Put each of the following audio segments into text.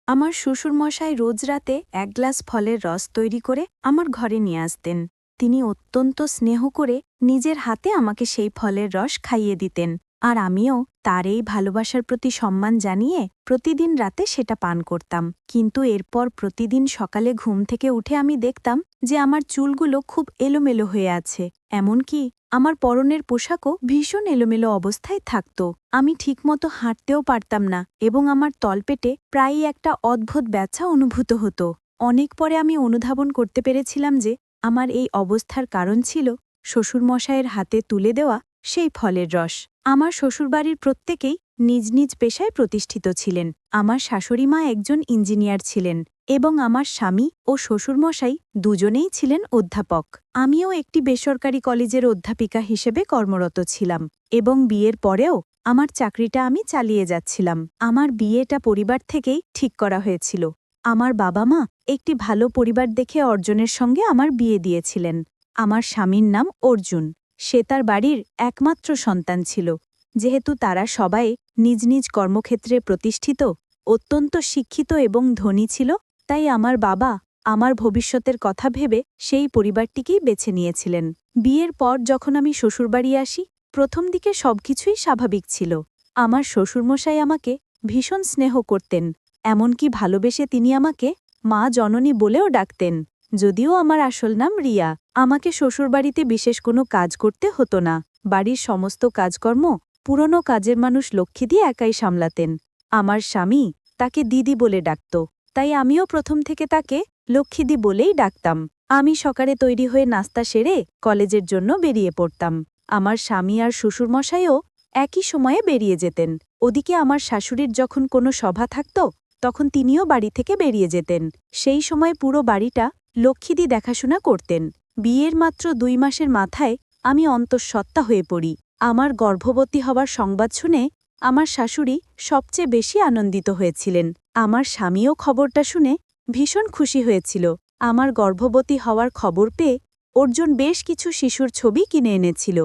আমার শ্বশুরমশাই রোজ রাতে এক গ্লাস ফলের রস তৈরি করে আমার ঘরে নিয়ে আসতেন। তিনি অত্যন্ত স্নেহ করে নিজের হাতে আমাকে সেই ফলের রস খাইয়ে দিতেন, আর আমিও তার এই ভালোবাসার প্রতি সম্মান জানিয়ে প্রতিদিন রাতে সেটা পান করতাম। কিন্তু এরপর প্রতিদিন সকালে ঘুম থেকে উঠে আমি দেখতাম যে আমার চুলগুলো খুব এলোমেলো হয়ে আছে, এমনকি আমার পরনের পোশাকও ভীষণ এলোমেলো অবস্থায় থাকত। আমি ঠিকমতো হাঁটতেও পারতাম না এবং আমার তলপেটে প্রায়ই একটা অদ্ভুত ব্যথা অনুভূত হতো। অনেক পরে আমি অনুধাবন করতে পেরেছিলাম যে আমার এই অবস্থার কারণ ছিল শ্বশুরমশায়ের হাতে তুলে দেওয়া সেই ফলের রস। আমার শ্বশুরবাড়ির প্রত্যেকেই নিজ নিজ পেশায় প্রতিষ্ঠিত ছিলেন। আমার শাশুড়িমা একজন ইঞ্জিনিয়ার ছিলেন এবং আমার স্বামী ও শ্বশুরমশাই দুজনেই ছিলেন অধ্যাপক। আমিও একটি বেসরকারি কলেজের অধ্যাপিকা হিসেবে কর্মরত ছিলাম এবং বিয়ের পরেও আমার চাকরিটা আমি চালিয়ে যাচ্ছিলাম। আমার বিয়েটা পরিবার থেকেই ঠিক করা হয়েছিল। আমার বাবা মা একটি ভালো পরিবার দেখে অর্জুনের সঙ্গে আমার বিয়ে দিয়েছিলেন। আমার স্বামীর নাম অর্জুন। সে তার বাড়ির একমাত্র সন্তান ছিল। যেহেতু তারা সবাই নিজ নিজ কর্মক্ষেত্রে প্রতিষ্ঠিত, অত্যন্ত শিক্ষিত এবং ধনী ছিল, তাই আমার বাবা আমার ভবিষ্যতের কথা ভেবে সেই পরিবারটিকেই বেছে নিয়েছিলেন। বিয়ের পর যখন আমি শ্বশুরবাড়ি আসি, প্রথম দিকে সবকিছুই স্বাভাবিক ছিল। আমার শ্বশুরমশাই আমাকে ভীষণ স্নেহ করতেন, এমনকি ভালোবেসে তিনি আমাকে মা জননী বলেও ডাকতেন। যদিও আমার আসল নাম রিয়া। আমাকে শ্বশুরবাড়িতে বিশেষ কোনো কাজ করতে হতো না। বাড়ির সমস্ত কাজকর্ম পুরনো কাজের মানুষ লক্ষ্মী দিয়ে একাই সামলাতেন। আমার স্বামী তাকে দিদি বলে ডাকত, তাই আমিও প্রথম থেকে তাকে লক্ষ্মীদি বলেই ডাকতাম। আমি সকালে তৈরি হয়ে নাস্তা সেরে কলেজের জন্য বেরিয়ে পড়তাম। আমার স্বামী আর শ্বশুরমশাইও একই সময়ে বেরিয়ে যেতেন। ওদিকে আমার শাশুড়ির যখন কোনো সভা থাকত, তখন তিনিও বাড়ি থেকে বেরিয়ে যেতেন। সেই সময় পুরো বাড়িটা লক্ষ্মীদি দেখাশোনা করতেন। বিয়ের মাত্র 2 মাসের মাথায় আমি অন্তঃসত্ত্বা হয়ে পড়ি। আমার গর্ভবতী হওয়ার সংবাদ শুনে আমার শাশুড়ি সবচেয়ে বেশি আনন্দিত হয়েছিলেন। আমার স্বামীও খবরটা শুনে ভীষণ খুশি হয়েছিল। আমার গর্ভবতী হওয়ার খবর পেয়ে অর্জুন বেশ কিছু শিশুর ছবি কিনে এনেছিল।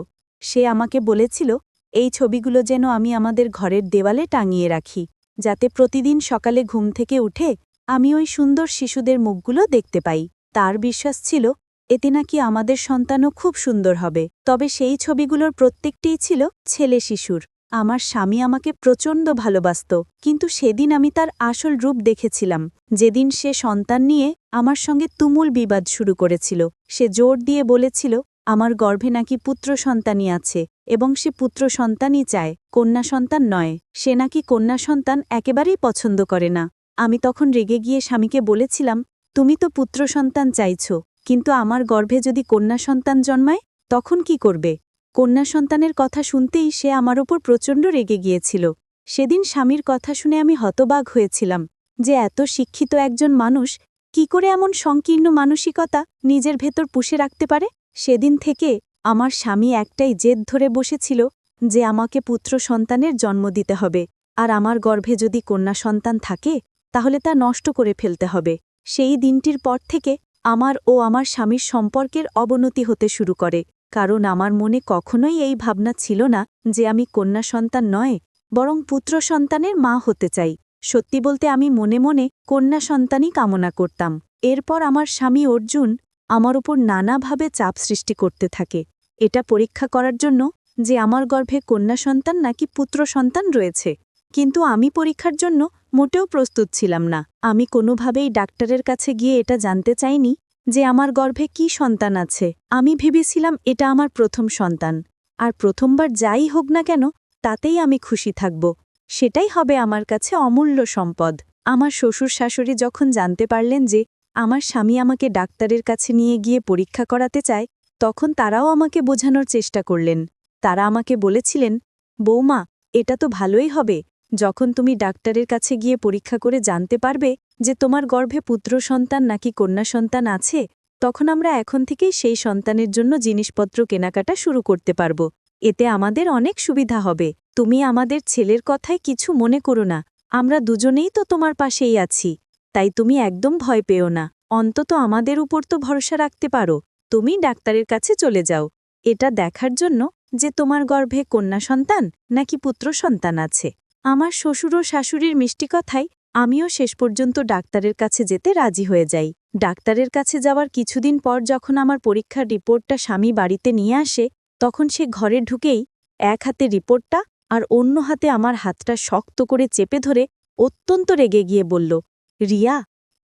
সে আমাকে বলেছিল এই ছবিগুলো যেন আমি আমাদের ঘরের দেওয়ালে টাঙিয়ে রাখি, যাতে প্রতিদিন সকালে ঘুম থেকে উঠে আমি ওই সুন্দর শিশুদের মুখগুলো দেখতে পাই। তার বিশ্বাস ছিল এতে নাকি আমাদের সন্তানও খুব সুন্দর হবে। তবে সেই ছবিগুলোর প্রত্যেকটিই ছিল ছেলে শিশুর। আমার স্বামী আমাকে প্রচণ্ড ভালোবাসত, কিন্তু সেদিন আমি তার আসল রূপ দেখেছিলাম। যেদিন সে সন্তান নিয়ে আমার সঙ্গে তুমুল বিবাদ শুরু করেছিল। সে জোর দিয়ে বলেছিল আমার গর্ভে নাকি পুত্র সন্তানই আছে এবং সে পুত্র সন্তানই চায়, কন্যা সন্তান নয়। সে নাকি কন্যা সন্তান একেবারেই পছন্দ করে না। আমি তখন রেগে গিয়ে স্বামীকে বলেছিলাম, তুমি তো পুত্র সন্তান চাইছ, কিন্তু আমার গর্ভে যদি কন্যা সন্তান জন্মায় তখন কি করবে? কন্যা সন্তানের কথা শুনতেই সে আমার ওপর প্রচণ্ড রেগে গিয়েছিল। সেদিন স্বামীর কথা শুনে আমি হতবাক হয়েছিলাম যে এত শিক্ষিত একজন মানুষ কি করে এমন সংকীর্ণ মানসিকতা নিজের ভেতর পুষে রাখতে পারে। সেদিন থেকে আমার স্বামী একটাই জেদ ধরে বসেছিল যে আমাকে পুত্র সন্তানের জন্ম দিতে হবে, আর আমার গর্ভে যদি কন্যা সন্তান থাকে তাহলে তা নষ্ট করে ফেলতে হবে। সেই দিনটির পর থেকে আমার ও আমার স্বামীর সম্পর্কের অবনতি হতে শুরু করে, কারণ আমার মনে কখনোই এই ভাবনা ছিল না যে আমি কন্যা সন্তান নয়, বরং পুত্র সন্তানের মা হতে চাই। সত্যি বলতে আমি মনে মনে কন্যা সন্তানই কামনা করতাম। এরপর আমার স্বামী অর্জুন আমার উপর নানাভাবে চাপ সৃষ্টি করতে থাকে, এটা পরীক্ষা করার জন্য যে আমার গর্ভে কন্যা সন্তান নাকি পুত্র সন্তান রয়েছে। কিন্তু আমি পরীক্ষার জন্য মোটেও প্রস্তুত ছিলাম না। আমি কোনোভাবেই ডাক্তারের কাছে গিয়ে এটা জানতে চাইনি যে আমার গর্ভে কি সন্তান আছে। আমি ভেবেছিলাম এটা আমার প্রথম সন্তান, আর প্রথমবার যাই হোক না কেন তাতেই আমি খুশি থাকব। সেটাই হবে আমার কাছে অমূল্য সম্পদ। আমার শ্বশুর শাশুড়ি যখন জানতে পারলেন যে আমার স্বামী আমাকে ডাক্তারের কাছে নিয়ে গিয়ে পরীক্ষা করাতে চায়, তখন তারাও আমাকে বোঝানোর চেষ্টা করলেন। তারা আমাকে বলেছিলেন, বৌমা, এটা তো ভালোই হবে। যখন তুমি ডাক্তারের কাছে গিয়ে পরীক্ষা করে জানতে পারবে যে তোমার গর্ভে পুত্র সন্তান নাকি কন্যা সন্তান আছে, তখন আমরা এখন থেকেই সেই সন্তানের জন্য জিনিসপত্র কেনাকাটা শুরু করতে পারব। এতে আমাদের অনেক সুবিধা হবে। তুমি আমাদের ছেলের কথায় কিছু মনে করো না, আমরা দুজনেই তো তোমার পাশেই আছি। তাই তুমি একদম ভয় পেও না, অন্তত আমাদের উপর তো ভরসা রাখতে পারো। তুমি ডাক্তারের কাছে চলে যাও এটা দেখার জন্য যে তোমার গর্ভে কন্যা সন্তান নাকি পুত্র সন্তান আছে। আমার শ্বশুর ও শাশুড়ির মিষ্টি কথায় আমিও শেষ পর্যন্ত ডাক্তারের কাছে যেতে রাজি হয়ে যাই। ডাক্তারের কাছে যাওয়ার কিছুদিন পর যখন আমার পরীক্ষার রিপোর্টটা স্বামী বাড়িতে নিয়ে আসে, তখন সে ঘরে ঢুকেই এক হাতে রিপোর্টটা আর অন্য হাতে আমার হাতটা শক্ত করে চেপে ধরে অত্যন্ত রেগে গিয়ে বলল, রিয়া,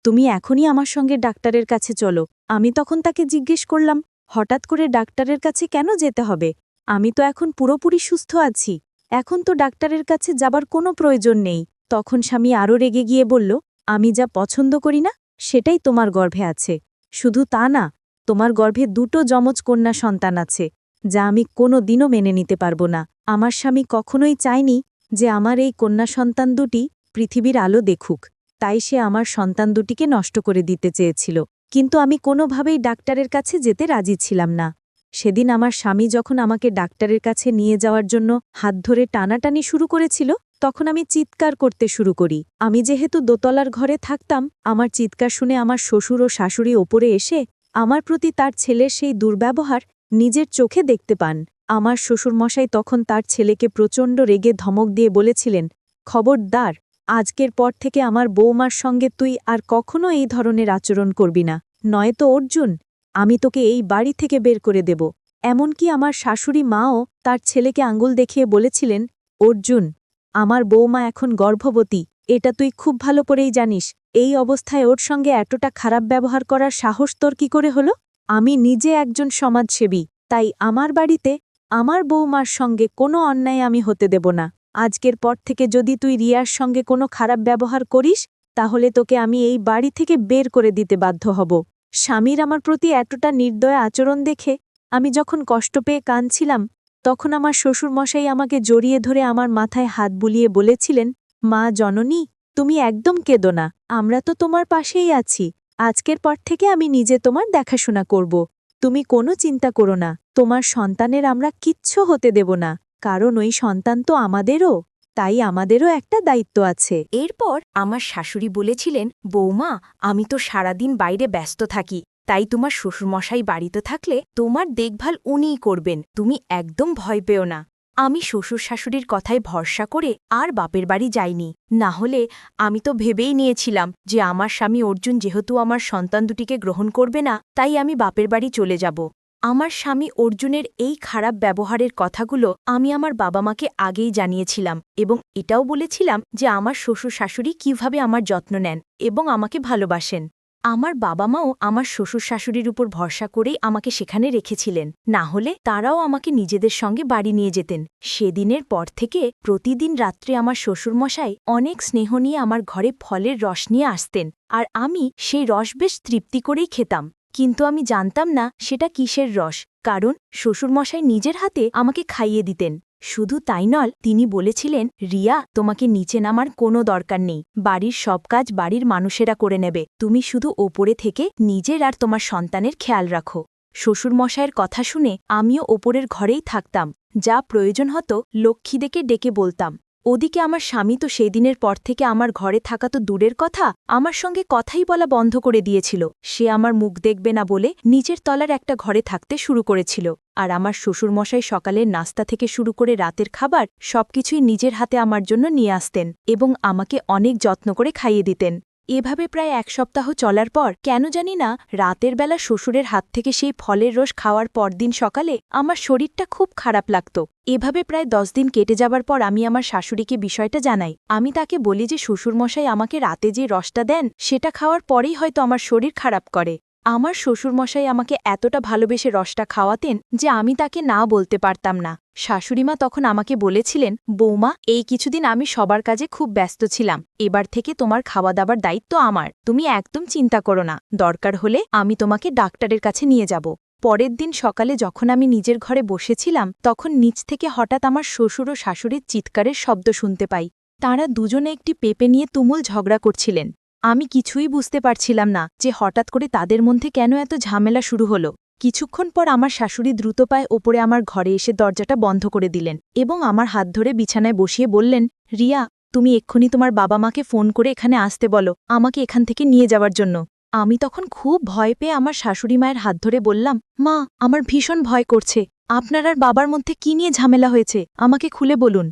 তুমি এখনই আমার সঙ্গে ডাক্তারের কাছে চলো। আমি তখন তাকে জিজ্ঞেস করলাম, হঠাৎ করে ডাক্তারের কাছে কেন যেতে হবে? আমি তো এখন পুরোপুরি সুস্থ আছি, এখন তো ডাক্তারের কাছে যাবার কোনো প্রয়োজন নেই। তখন স্বামী আরও রেগে গিয়ে বলল, আমি যা পছন্দ করি না সেটাই তোমার গর্ভে আছে। শুধু তা না, তোমার গর্ভে দুটো যমজ কন্যা সন্তান আছে, যা আমি কোনো দিনও মেনে নিতে পারব না। আমার স্বামী কখনোই চায়নি যে আমার এই কন্যা সন্তান দুটি পৃথিবীর আলো দেখুক, তাই সে আমার সন্তান দুটিকে নষ্ট করে দিতে চেয়েছিল। কিন্তু আমি কোনোভাবেই ডাক্তারের কাছে যেতে রাজি ছিলাম না। সেদিন আমার স্বামী যখন আমাকে ডাক্তারের কাছে নিয়ে যাওয়ার জন্য হাত ধরে টানাটানি শুরু করেছিল, তখন আমি চিৎকার করতে শুরু করি। আমি যেহেতু দোতলার ঘরে থাকতাম, আমার চিৎকার শুনে আমার শ্বশুর ও শাশুড়ি ওপরে এসে আমার প্রতি তার ছেলের সেই দুর্ব্যবহার নিজের চোখে দেখতে পান। আমার শ্বশুরমশাই তখন তার ছেলেকে প্রচণ্ড রেগে ধমক দিয়ে বলেছিলেন, খবরদার, আজকের পর থেকে আমার বৌমার সঙ্গে তুই আর কখনো এই ধরনের আচরণ করবি না, নয়তো অর্জুন, আমি তোকে এই বাড়ি থেকে বের করে দেব। এমনকি আমার শাশুড়ি মাও তার ছেলেকে আঙুল দেখিয়ে বলেছিলেন, অর্জুন, আমার বৌমা এখন গর্ভবতী, এটা তুই খুব ভালো করেই জানিস। এই অবস্থায় ওর সঙ্গে এতটা খারাপ ব্যবহার করার সাহস তোর কি করে হলো? আমি নিজে একজন সমাজসেবী, তাই আমার বাড়িতে আমার বৌমার সঙ্গে কোনো অন্যায় আমি হতে দেব না। আজকের পর থেকে যদি তুই রিয়ার সঙ্গে কোনো খারাপ ব্যবহার করিস, তাহলে তোকে আমি এই বাড়ি থেকে বের করে দিতে বাধ্য হব। স্বামীর আমার প্রতি এতটা নির্দয় আচরণ দেখে আমি যখন কষ্ট পেয়ে কাঁদছিলাম, তখন আমার শ্বশুরমশাই আমাকে জড়িয়ে ধরে আমার মাথায় হাত বুলিয়ে বলেছিলেন, মা জননী, তুমি একদম কেঁদো না, আমরা তো তোমার পাশেই আছি। আজকের পর থেকে আমি নিজে তোমার দেখাশোনা করব। তুমি কোনো চিন্তা করো না, তোমার সন্তানের আমরা কিচ্ছু হতে দেব না, কারণ ওই সন্তান তো আমাদেরও, তাই আমাদেরও একটা দায়িত্ব আছে। এরপর আমার শাশুড়ি বলেছিলেন, বৌমা, আমি তো সারাদিন বাইরে ব্যস্ত থাকি, তাই তোমার শ্বশুরমশাই বাড়িতে থাকলে তোমার দেখভাল উনিই করবেন, তুমি একদম ভয় পেও না। আমি শ্বশুর শাশুড়ির কথায় ভরসা করে আর বাপের বাড়ি যাইনি। না হলে আমি তো ভেবেই নিয়েছিলাম যে আমার স্বামী অর্জুন যেহেতু আমার সন্তান দুটিকে গ্রহণ করবে না, তাই আমি বাপের বাড়ি চলে যাব। আমার স্বামী অর্জুনের এই খারাপ ব্যবহারের কথাগুলো আমি আমার বাবা মাকে আগেই জানিয়েছিলাম এবং এটাও বলেছিলাম যে আমার শ্বশুর শাশুড়ি কিভাবে আমার যত্ন নেন এবং আমাকে ভালোবাসেন। আমার বাবা মাও আমার শ্বশুর শাশুড়ির উপর ভরসা করেই আমাকে সেখানে রেখেছিলেন, না হলে তারাও আমাকে নিজেদের সঙ্গে বাড়ি নিয়ে যেতেন। সেদিনের পর থেকে প্রতিদিন রাত্রে আমার শ্বশুরমশাই অনেক স্নেহ নিয়ে আমার ঘরে ফলের রস নিয়ে আসতেন, আর আমি সেই রস বেশ তৃপ্তি করেই খেতাম। কিন্তু আমি জানতাম না সেটা কিসের রস, কারণ শ্বশুরমশাই নিজের হাতে আমাকে খাইয়ে দিতেন। শুধু তাই নয়, তিনি বলেছিলেন, রিয়া, তোমাকে নিচে নামার কোনো দরকার নেই, বাড়ির সব কাজ বাড়ির মানুষেরা করে নেবে, তুমি শুধু ওপরে থেকে নিজের আর তোমার সন্তানের খেয়াল রাখো। শ্বশুরমশায়ের কথা শুনে আমিও ওপরের ঘরেই থাকতাম, যা প্রয়োজন হতো লক্ষ্মীদেরকে ডেকে বলতাম। ওদিকে আমার স্বামী তো সেই দিনের পর থেকে আমার ঘরে থাকা তো দূরের কথা, আমার সঙ্গে কথাই বলা বন্ধ করে দিয়েছিল। সে আমার মুখ দেখবে না বলে নিচের তলার একটা ঘরে থাকতে শুরু করেছিল, আর আমার শ্বশুরমশাই সকালের নাস্তা থেকে শুরু করে রাতের খাবার সবকিছুই নিজের হাতে আমার জন্য নিয়ে আসতেন এবং আমাকে অনেক যত্ন করে খাইয়ে দিতেন। এভাবে প্রায় এক সপ্তাহ চলার পর কেন জানি না রাতের বেলা শ্বশুরের হাত থেকে সেই ফলের রস খাওয়ার পরদিন সকালে আমার শরীরটা খুব খারাপ লাগত। এভাবে প্রায় 10 দিন কেটে যাবার পর আমি আমার শাশুড়িকে বিষয়টা জানাই। আমি তাকে বলি যে শ্বশুরমশাই আমাকে রাতে যে রসটা দেন সেটা খাওয়ার পরেই হয়তো আমার শরীর খারাপ করে। আমার শ্বশুরমশাই আমাকে এতটা ভালোবেসে রসটা খাওয়াতেন যে আমি তাকে না বলতে পারতাম না। শাশুড়িমা তখন আমাকে বলেছিলেন, বৌমা, এই কিছুদিন আমি সবার কাজে খুব ব্যস্ত ছিলাম, এবার থেকে তোমার খাওয়া দাবার দায়িত্ব আমার, তুমি একদম চিন্তা করো না, দরকার হলে আমি তোমাকে ডাক্তারের কাছে নিয়ে যাব। পরের দিন সকালে যখন আমি নিজের ঘরে বসেছিলাম, তখন নিচ থেকে হঠাৎ আমার শ্বশুর ও শাশুড়ির চিৎকারের শব্দ শুনতে পাই। তাঁরা দুজনে একটি পেঁপে নিয়ে তুমুল ঝগড়া করছিলেন। আমি কিছুই বুঝতে পারছিলাম না যে হঠাৎ করে তাদের মধ্যে কেন এত ঝামেলা শুরু হলো। কিছুক্ষণ পর আমার শাশুড়ি দ্রুত পায়ে ওপরে আমার ঘরে এসে দরজাটা বন্ধ করে দিলেন এবং আমার হাত ধরে বিছানায় বসিয়ে বললেন, রিয়া, তুমি এক্ষুনি তোমার বাবা মাকে ফোন করে এখানে আসতে বলো, আমাকে এখান থেকে নিয়ে যাওয়ার জন্য। আমি তখন খুব ভয় পেয়ে আমার শাশুড়ি মায়ের হাত ধরে বললাম, মা, আমার ভীষণ ভয় করছে, আপনার আর বাবার মধ্যে কি নিয়ে ঝামেলা হয়েছে, আমাকে খুলে বলুন।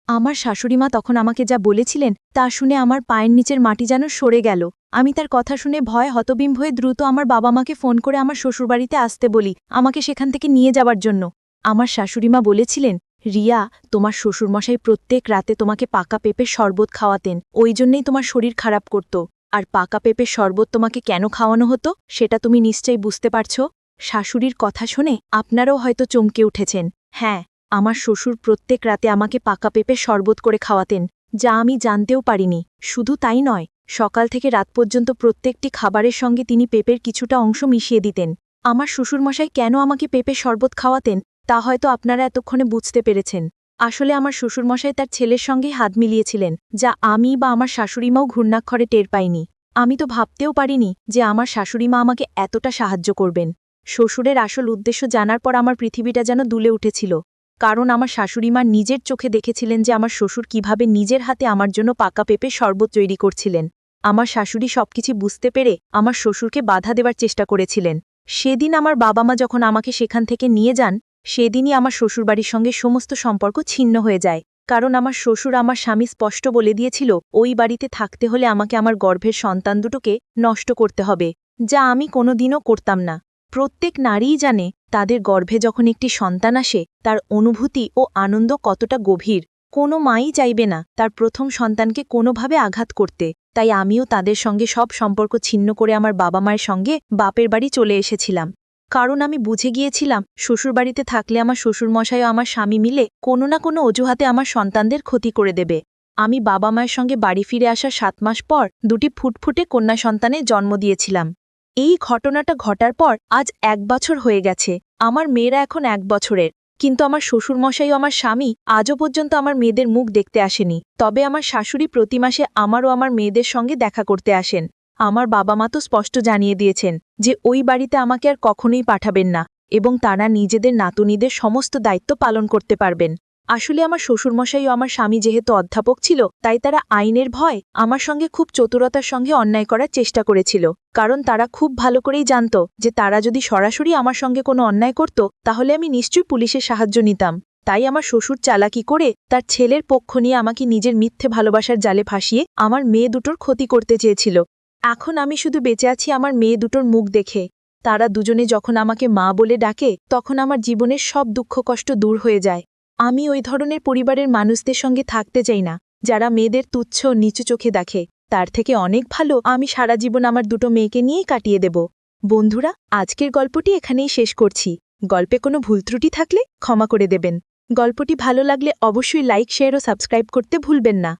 আমার শাশুড়িমা তখন আমাকে যা বলেছিলেন তা শুনে আমার পায়ের নিচের মাটি যেন সরে গেল। আমি তার কথা শুনে ভয় হতবিম্ব হয়ে দ্রুত আমার বাবা মাকে ফোন করে আমার শ্বশুরবাড়িতে আসতে বলি, আমাকে সেখান থেকে নিয়ে যাবার জন্য। আমার শাশুড়িমা বলেছিলেন, রিয়া, তোমার শ্বশুরমশাই প্রত্যেক রাতে তোমাকে পাকা পেঁপের শরবত খাওয়াতেন, ওই জন্যেই তোমার শরীর খারাপ করত। আর পাকা পেঁপের শরবত তোমাকে কেন খাওয়ানো হতো সেটা তুমি নিশ্চয়ই বুঝতে পারছ। শাশুড়ির কথা শুনে আপনারাও হয়তো চমকে উঠেছেন। হ্যাঁ, আমার শ্বশুর প্রত্যেক রাতে আমাকে পাকা পেঁপের শরবত করে খাওয়াতেন, যা আমি জানতেও পারিনি। শুধু তাই নয়, সকাল থেকে রাত পর্যন্ত প্রত্যেকটি খাবারের সঙ্গে তিনি পেঁপের কিছুটা অংশ মিশিয়ে দিতেন। আমার শ্বশুরমশাই কেন আমাকে পেঁপের শরবত খাওয়াতেন তা হয়তো আপনারা এতক্ষণে বুঝতে পেরেছেন। আসলে আমার শ্বশুরমশাই তার ছেলের সঙ্গেই হাত মিলিয়েছিলেন, যা আমি বা আমার শাশুড়িমাও ঘূর্ণাক্ষরে টের পাইনি। আমি তো ভাবতেও পারিনি যে আমার শাশুড়িমা আমাকে এতটা সাহায্য করবেন। শ্বশুরের আসল উদ্দেশ্য জানার পর আমার পৃথিবীটা যেন দুলে উঠেছিল, কারণ আমার শাশুড়িমা নিজের চোখে দেখেছিলেন যে আমার শ্বশুর কিভাবে নিজের হাতে আমার জন্য পাকা পেঁপে শরবত তৈরি করছিলেন। আমার শাশুড়ি সবকিছু বুঝতে পেরে আমার শ্বশুরকে বাধা দেওয়ার চেষ্টা করেছিলেন। সেদিন আমার বাবা মা যখন আমাকে সেখান থেকে নিয়ে যান, সেদিনই আমার শ্বশুরবাড়ির সঙ্গে সমস্ত সম্পর্ক ছিন্ন হয়ে যায়, কারণ আমার শ্বশুর আমার স্বামী স্পষ্ট বলে দিয়েছিল ওই বাড়িতে থাকতে হলে আমাকে আমার গর্ভের সন্তান দুটোকে নষ্ট করতে হবে, যা আমি কোনোদিনও করতাম না। প্রত্যেক নারীই জানে তাদের গর্ভে যখন একটি সন্তান আসে তার অনুভূতি ও আনন্দ কতটা গভীর। কোনো মাই চাইবে না তার প্রথম সন্তানকে কোনোভাবে আঘাত করতে, তাই আমিও তাদের সঙ্গে সব সম্পর্ক ছিন্ন করে আমার বাবা মায়ের সঙ্গে বাপের বাড়ি চলে এসেছিলাম। কারণ আমি বুঝে গিয়েছিলাম শ্বশুরবাড়িতে থাকলে আমার শ্বশুরমশাই ও আমার স্বামী মিলে কোনো না কোনো অজুহাতে আমার সন্তানদের ক্ষতি করে দেবে। আমি বাবা মায়ের সঙ্গে বাড়ি ফিরে আসার 7 মাস পর দুটি ফুটফুটে কন্যা সন্তানের জন্ম দিয়েছিলাম। এই ঘটনাটা ঘটার পর আজ 1 বছর হয়ে গেছে। আমার মেয়েরা এখন 1 বছরের, কিন্তু আমার শ্বশুরমশাই ও আমার স্বামী আজও পর্যন্ত আমার মেয়েদের মুখ দেখতে আসেনি। তবে আমার শাশুড়ি প্রতি মাসে আমার ও আমার মেয়েদের সঙ্গে দেখা করতে আসেন। আমার বাবা মা তো স্পষ্ট জানিয়ে দিয়েছেন যে ওই বাড়িতে আমাকে আর কখনোই পাঠাবেন না, এবং তারা নিজেদের নাতুনিদের সমস্ত দায়িত্ব পালন করতে পারবেন। আসলে আমার শ্বশুরমশাই ও আমার স্বামী যেহেতু অধ্যাপক ছিল, তাই তারা আইনের ভয় আমার সঙ্গে খুব চতুরতার সঙ্গে অন্যায় করার চেষ্টা করেছিল, কারণ তারা খুব ভালো করেই জানত যে তারা যদি সরাসরি আমার সঙ্গে কোনো অন্যায় করত তাহলে আমি নিশ্চয়ই পুলিশের সাহায্য নিতাম। তাই আমার শ্বশুর চালাকি করে তার ছেলের পক্ষ নিয়ে আমাকে নিজের মিথ্যে ভালোবাসার জালে ফাঁসিয়ে আমার মেয়ে দুটোর ক্ষতি করতে চেয়েছিল। এখন আমি শুধু বেঁচে আছি আমার মেয়ে দুটোর মুখ দেখে। তারা দুজনে যখন আমাকে মা বলে ডাকে তখন আমার জীবনের সব দুঃখ কষ্ট দূর হয়ে যায়। আমি ওই ধরনের পরিবারের মানুষদের সঙ্গে থাকতে চাই না, যারা মেয়েদের তুচ্ছ নিচু চোখে দেখে। তার থেকে অনেক ভালো আমি সারা জীবন আমার দুটো মেয়েকে নিয়েই কাটিয়ে দেব। বন্ধুরা, আজকের গল্পটি এখানেই শেষ করছি। গল্পে কোনো ভুল ত্রুটি থাকলে ক্ষমা করে দেবেন। গল্পটি ভালো লাগলে অবশ্যই লাইক, শেয়ার ও সাবস্ক্রাইব করতে ভুলবেন না।